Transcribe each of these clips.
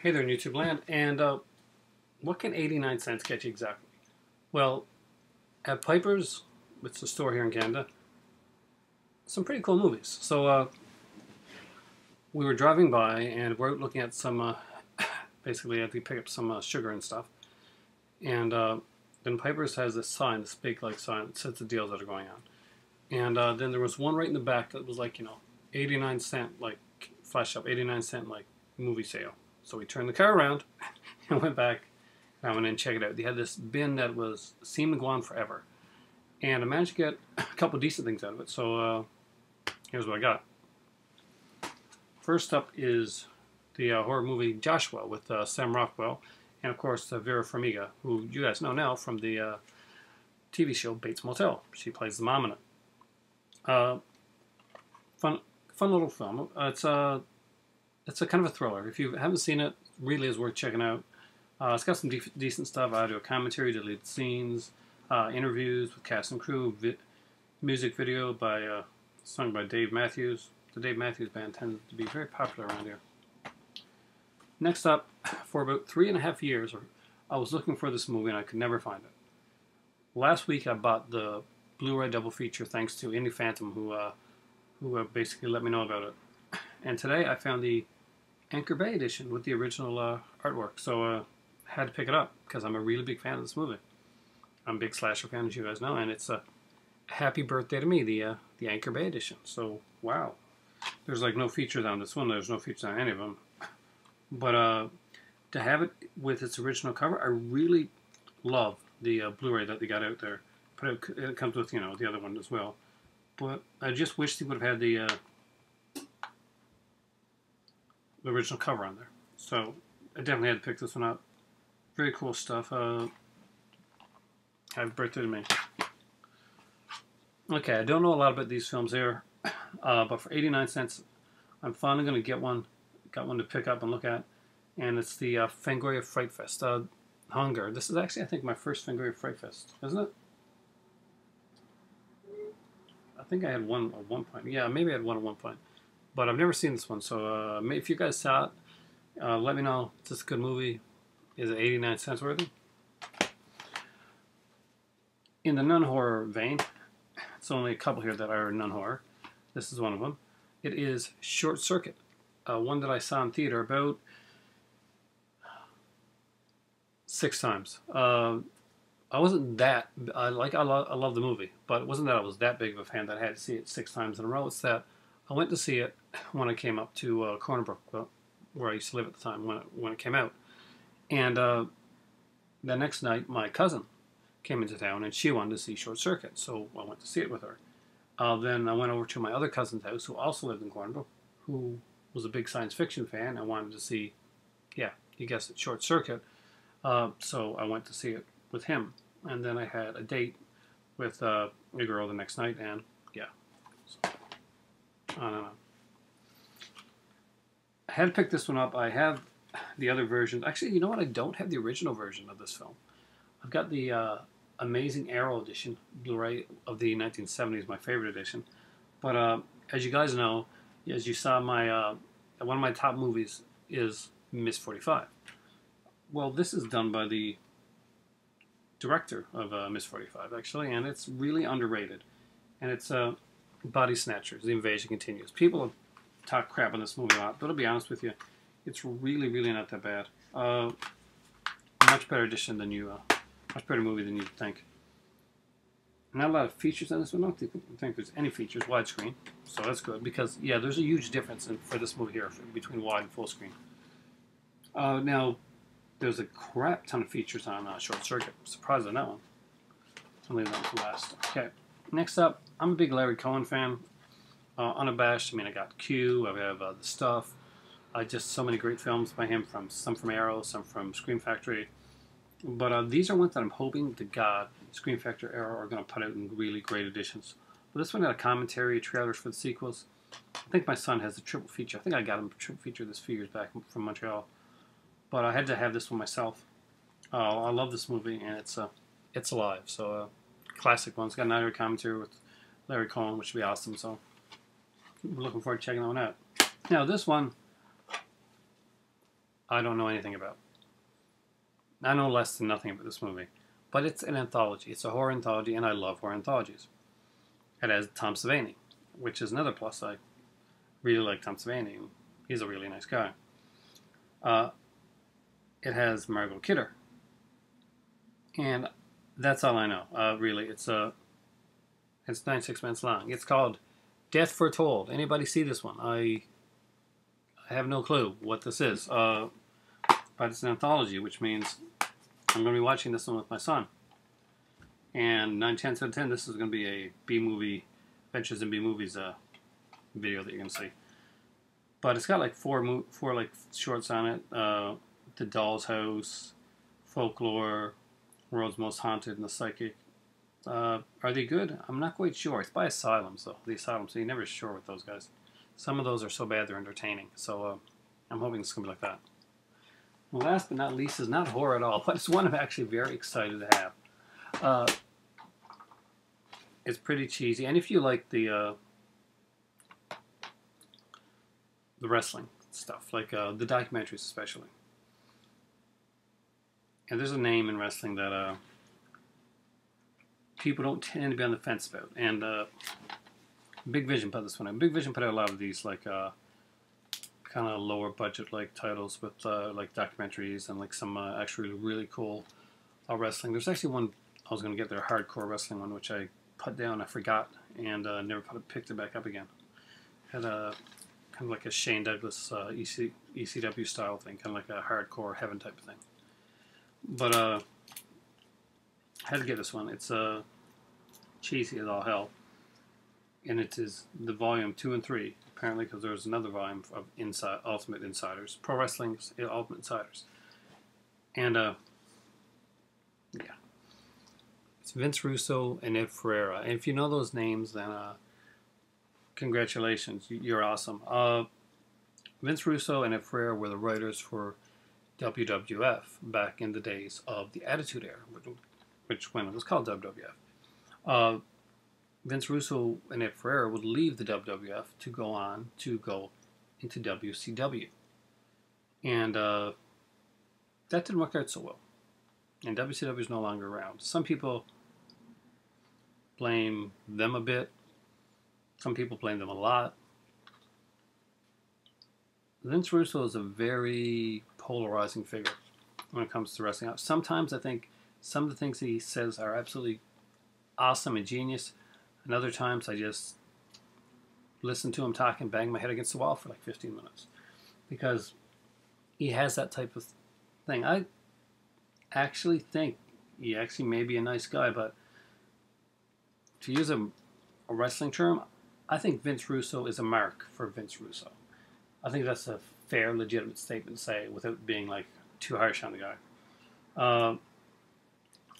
Hey there, in YouTube land. And what can 89 cents get you exactly? Well, at Piper's, it's a store here in Canada, some pretty cool movies. So we were driving by and we're out looking at some, basically, I had to pick up some sugar and stuff. And then Piper's has this sign, this big like sign that says the deals that are going on. And then there was one right in the back that was like, 89 cent, like, flash up, 89 cent, like, movie sale. So we turned the car around and went back. And I went in and checked it out. They had this bin that was seemed to go on forever. And I managed to get a couple decent things out of it. So here's what I got. First up is the horror movie Joshua with Sam Rockwell. And of course, Vera Farmiga, who you guys know now from the TV show Bates Motel. She plays the mom in it. Fun little film. It's a kind of a thriller. If you haven't seen it, really is worth checking out. It's got some decent stuff. Audio commentary, deleted scenes, interviews with cast and crew, music video by sung by Dave Matthews. The Dave Matthews Band tends to be very popular around here. Next up, for about 3.5 years, I was looking for this movie and I could never find it. Last week I bought the Blu-ray double feature thanks to Indie Phantom, who basically let me know about it. And today I found the Anchor Bay edition with the original artwork, so I had to pick it up because I'm a really big fan of this movie. I'm a big slasher fan, as you guys know, and it's a happy birthday to me, the Anchor Bay edition. So, wow. There's like no features on this one, there's no features on any of them. But to have it with its original cover, I really love the Blu-ray that they got out there. But it comes with, the other one as well. But I just wish they would have had the original cover on there. So I definitely had to pick this one up. Very cool stuff. Happy birthday to me. Okay, I don't know a lot about these films here, but for 89 cents, I'm finally going to get one. Got one to pick up and look at, and it's the Fangoria Fright Fest. Hunger. This is actually, I think, my first Fangoria Fright Fest, isn't it? I think I had one at one point. Yeah, maybe I had one at one point. But I've never seen this one, so if you guys saw it, let me know. Is this a good movie? Is it 89 cents worthy? In the non-horror vein, it's only a couple here that are non-horror. This is one of them. It is Short Circuit, one that I saw in theater about 6 times. I wasn't that, I love the movie, but it wasn't that I was that big of a fan that I had to see it 6 times in a row. It's that I went to see it when I came up to Corner Brook, where I used to live at the time when it came out. And the next night, my cousin came into town, and she wanted to see Short Circuit, so I went to see it with her. Then I went over to my other cousin's house, who also lived in Corner Brook, who was a big science fiction fan and wanted to see, yeah, you guessed it, Short Circuit. So I went to see it with him. And then I had a date with a girl the next night, and yeah. So, I don't know. I had to pick this one up. I have the other version. Actually, you know what? I don't have the original version of this film. I've got the Amazing Arrow edition, Blu-ray of the 1970s, my favorite edition. But as you guys know, as you saw, my one of my top movies is Miss 45. Well, this is done by the director of Miss 45, actually, and it's really underrated. And it's Body Snatchers, The Invasion Continues. People have talked crap on this movie a lot, but I'll be honest with you, it's really, really not that bad. Much better edition than much better movie than you'd think. Not a lot of features on this one. I don't think there's any features. Widescreen, so that's good because, yeah, there's a huge difference for this movie here between wide and full screen. Now, there's a crap ton of features on Short Circuit. I'm surprised on that one. I'll leave that to last. Okay, next up, I'm a big Larry Cohen fan. Unabashed. I mean, I got Q. I have The Stuff. Just so many great films by him. Some from Arrow, some from Scream Factory. But these are ones that I'm hoping to God Scream Factory Arrow are going to put out in really great editions. But this one had a commentary, trailers for the sequels. I think my son has the triple feature. I think I got him a triple feature this few years back from Montreal. But I had to have this one myself. I love this movie, and it's alive. So classic one. It's got an audio commentary with Larry Cohen, which would be awesome. So I'm looking forward to checking that one out. Now this one, I don't know anything about. I know less than nothing about this movie. But it's an anthology. It's a horror anthology, and I love horror anthologies. It has Tom Savini, which is another plus. I really like Tom Savini. He's a really nice guy. Uh, it has Margot Kidder. And that's all I know. Really, it's 96 minutes long. It's called Death Foretold. Anybody see this one? I have no clue what this is. But it's an anthology, which means I'm going to be watching this one with my son. And 9/10 out of 10, this is going to be a B-movie, Adventures in B-Movies video that you're going to see. But it's got like four like shorts on it. The Doll's House, Folklore, World's Most Haunted, and The Psychic. Are they good? I'm not quite sure. It's by Asylum, so the Asylum, so you're never sure with those guys. Some of those are so bad they're entertaining. So I'm hoping it's going to be like that. And last but not least is not horror at all, but it's one I'm actually very excited to have. It's pretty cheesy, and if you like the wrestling stuff, like the documentaries especially, and there's a name in wrestling that people don't tend to be on the fence about, and Big Vision put this one out. Big Vision put out a lot of these like kind of lower budget like titles with like documentaries and like some actually really cool wrestling. There's actually one I was going to get their hardcore wrestling one, which I put down, I forgot, and never picked it back up again. Had a kind of like a Shane Douglas ECW style thing, kind of like a hardcore heaven type of thing. But I had to get this one. It's cheesy as all hell, and it is the volume 2 and 3 apparently, because there's another volume of Ultimate Insiders, Pro Wrestling's Ultimate Insiders, and yeah. Vince Russo and Ed Ferreira. And if you know those names, then congratulations, you're awesome. Vince Russo and Ed Ferreira were the writers for WWF back in the days of the Attitude Era, which when it was called WWF. Vince Russo and Ed Ferreira would leave the WWF to go into WCW. And that didn't work out so well. And WCW is no longer around. Some people blame them a bit. Some people blame them a lot. Vince Russo is a very polarizing figure when it comes to wrestling. Sometimes I think some of the things he says are absolutely awesome and genius, and other times I just listen to him talk and bang my head against the wall for like 15 minutes. Because he has that type of thing. I actually think he actually may be a nice guy, but to use a wrestling term, I think Vince Russo is a mark for Vince Russo. I think that's a fair, legitimate statement to say without being like too harsh on the guy.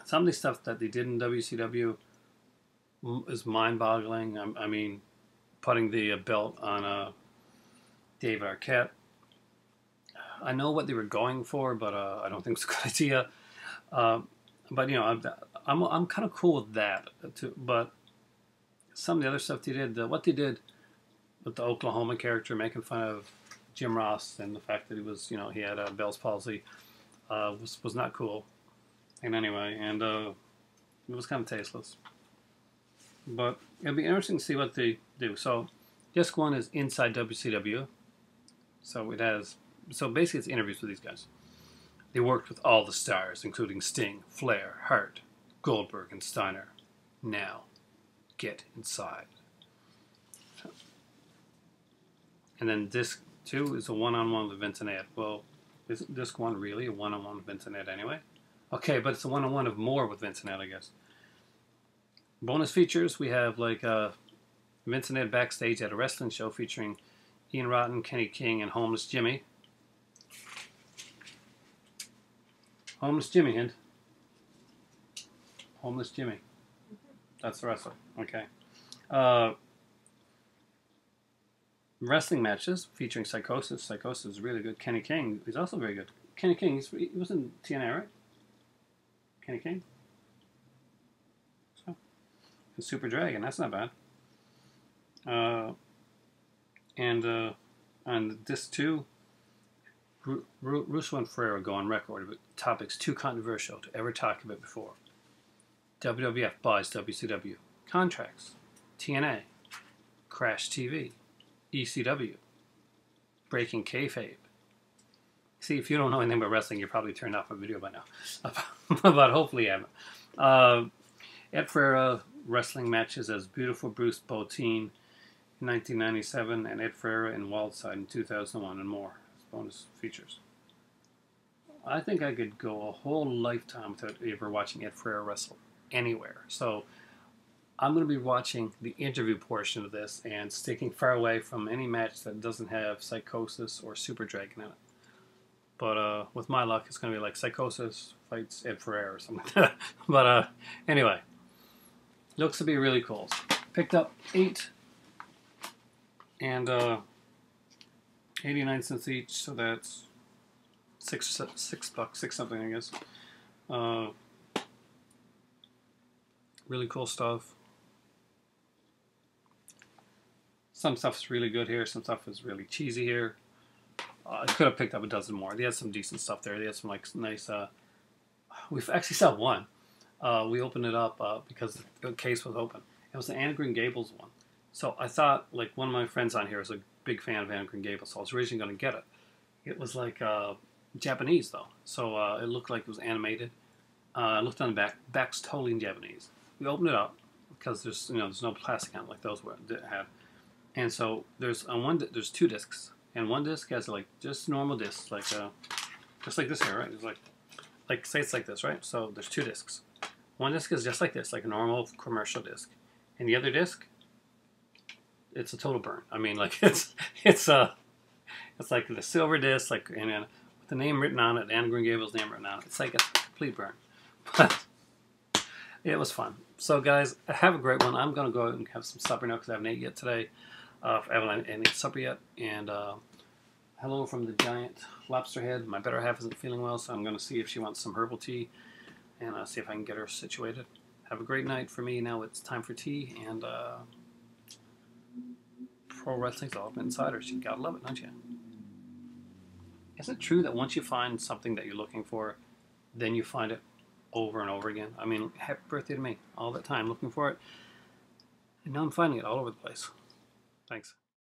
Some of the stuff that they did in WCW is mind-boggling. I mean, putting the belt on David Arquette. I know what they were going for, but I don't think it's a good idea. But you know, I'm kind of cool with that too. But some of the other stuff they did, what they did with the Oklahoma character, making fun of Jim Ross and the fact that he was, you know, he had Bell's palsy, was not cool. And anyway, and it was kind of tasteless. But it'll be interesting to see what they do. So disc 1 is Inside WCW. So it has, so basically it's interviews with these guys. They worked with all the stars, including Sting, Flair, Hart, Goldberg, and Steiner. Now, get inside. And then disc 2 is a one-on-one with Vince and Ed. Well, isn't disc 1 really a one-on-one with Vince and Ed anyway? Okay, but it's a one-on-one of more with Vince and Ed, I guess. Bonus features, we have like Vince and Ed backstage at a wrestling show featuring Ian Rotten, Kenny King, and Homeless Jimmy. Homeless Jimmy, hint. Homeless Jimmy. That's the wrestler. Okay. Wrestling matches featuring Psychosis. Psychosis is really good. Kenny King is also very good. Kenny King, he was in TNA, right? Kenny King? So. And Super Dragon, that's not bad. And on disc 2, Russo and Ferreira go on record with topics too controversial to ever talk about before. WWF buys WCW. Contracts. TNA. Crash TV. ECW. Breaking kayfabe. See, if you don't know anything about wrestling, you're probably turned off my video by now. But hopefully you haven't. Ed Ferreira wrestling matches as Beautiful Bruce Bottin in 1997 and Ed Ferreira in Wildside in 2001 and more as bonus features. I think I could go a whole lifetime without ever watching Ed Ferreira wrestle anywhere. So I'm going to be watching the interview portion of this and sticking far away from any match that doesn't have Psychosis or Super Dragon in it. But with my luck, it's going to be like Psychosis fights Ed Ferreira or something like that. But anyway, looks to be really cool. Picked up 8 and 89 cents each, so that's $6, 6 something, I guess. Really cool stuff. Some stuff's really good here. Some stuff is really cheesy here. I could have picked up a dozen more. They had some decent stuff there. They had some like nice. We've actually saw one. We opened it up because the case was open. It was the Anne of Green Gables one. So I thought, like, one of my friends on here is a big fan of Anne of Green Gables, so I was originally going to get it. It was like Japanese though, so it looked like it was animated. I looked on the back. Back's totally in Japanese. We opened it up because there's no plastic on it like those had. And so there's there's 2 discs, and one disc has like just normal discs, like just like this here, right? It's like say it's like this, right? So there's 2 discs. One disc is just like this, like a normal commercial disc, and the other disc, it's a total burn. I mean, like it's like the silver disc, like and with the name written on it, Anne Green Gables' name written on it. It's like a complete burn, but it was fun. So guys, have a great one. I'm gonna go out and have some supper now because I haven't ate yet today. I haven't eaten supper yet, and hello from the giant lobster head. My better half isn't feeling well, so I'm going to see if she wants some herbal tea, and see if I can get her situated. Have a great night. For me, now it's time for tea, and pro wrestling's all about insiders. You gotta love it, don't you? Isn't it true that once you find something that you're looking for, then you find it over and over again? I mean, happy birthday to me. All that time looking for it, and now I'm finding it all over the place. Thanks.